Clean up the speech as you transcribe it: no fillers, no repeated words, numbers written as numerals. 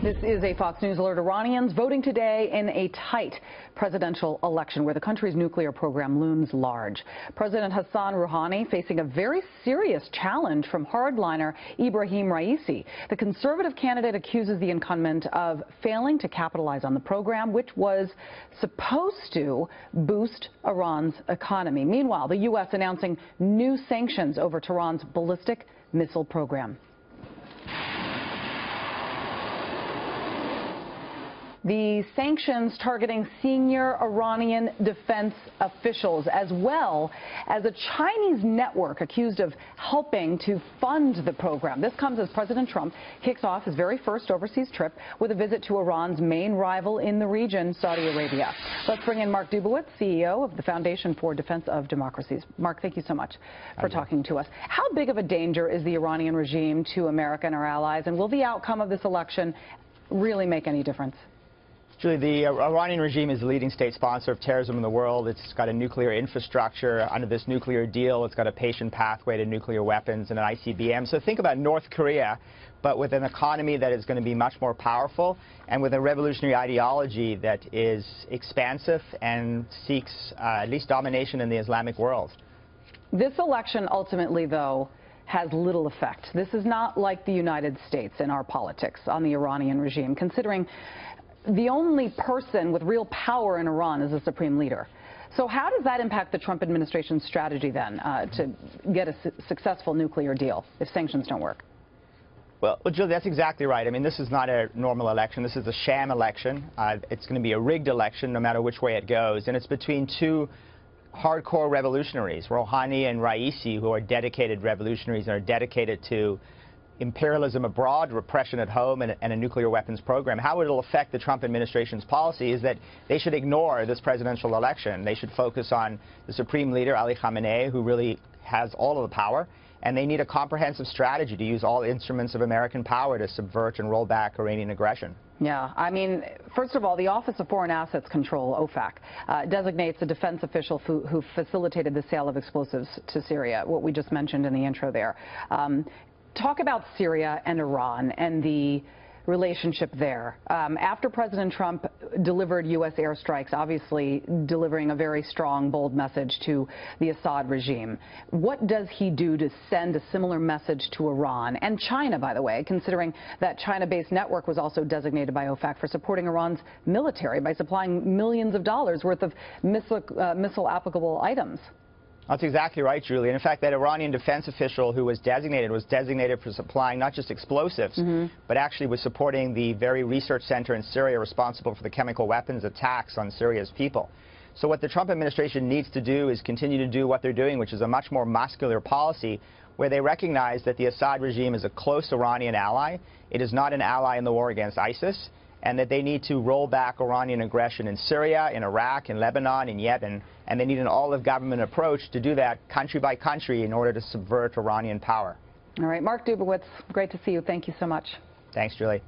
This is a Fox News alert. Iranians voting today in a tight presidential election where the country's nuclear program looms large. President Hassan Rouhani facing a very serious challenge from hardliner Ibrahim Raisi. The conservative candidate accuses the incumbent of failing to capitalize on the program, which was supposed to boost Iran's economy. Meanwhile, the U.S. announcing new sanctions over Tehran's ballistic missile program. The sanctions targeting senior Iranian defense officials, as well as a Chinese network accused of helping to fund the program. This comes as President Trump kicks off his very first overseas trip with a visit to Iran's main rival in the region, Saudi Arabia. Let's bring in Mark Dubowitz, CEO of the Foundation for Defense of Democracies. Mark, thank you so much for talking to us. How big of a danger is the Iranian regime to America and our allies, and will the outcome of this election really make any difference? Julie, the Iranian regime is the leading state sponsor of terrorism in the world. It's got a nuclear infrastructure. Under this nuclear deal, it's got a patient pathway to nuclear weapons and an ICBM. So think about North Korea, but with an economy that is going to be much more powerful and with a revolutionary ideology that is expansive and seeks at least domination in the Islamic world. This election ultimately, though, has little effect. This is not like the United States in our politics on the Iranian regime, considering the only person with real power in Iran is the supreme leader. So how does that impact the Trump administration's strategy then to get a successful nuclear deal if sanctions don't work? Well, Julie, that's exactly right. I mean, this is not a normal election. This is a sham election. It's going to be a rigged election no matter which way it goes. And it's between two hardcore revolutionaries, Rouhani and Raisi, who are dedicated revolutionaries and are dedicated to imperialism abroad, repression at home, and a nuclear weapons program. How it will affect the Trump administration's policy is that they should ignore this presidential election. They should focus on the supreme leader, Ali Khamenei, who really has all of the power, and they need a comprehensive strategy to use all instruments of American power to subvert and roll back Iranian aggression. Yeah, I mean, first of all, the Office of Foreign Assets Control, OFAC, designates a defense official who facilitated the sale of explosives to Syria, what we just mentioned in the intro there. Talk about Syria and Iran and the relationship there. After President Trump delivered U.S. airstrikes, obviously delivering a very strong, bold message to the Assad regime, what does he do to send a similar message to Iran and China, by the way, considering that China-based network was also designated by OFAC for supporting Iran's military by supplying millions of dollars worth of missile-applicable items? That's exactly right, Julie. And in fact, that Iranian defense official who was designated for supplying not just explosives, but actually was supporting the very research center in Syria responsible for the chemical weapons attacks on Syria's people. So what the Trump administration needs to do is continue to do what they're doing, which is a much more muscular policy where they recognize that the Assad regime is a close Iranian ally. It is not an ally in the war against ISIS, and that they need to roll back Iranian aggression in Syria, in Iraq, in Lebanon, in Yemen, and they need an all-of-government approach to do that country by country in order to subvert Iranian power. All right, Mark Dubowitz, great to see you. Thank you so much. Thanks, Julie.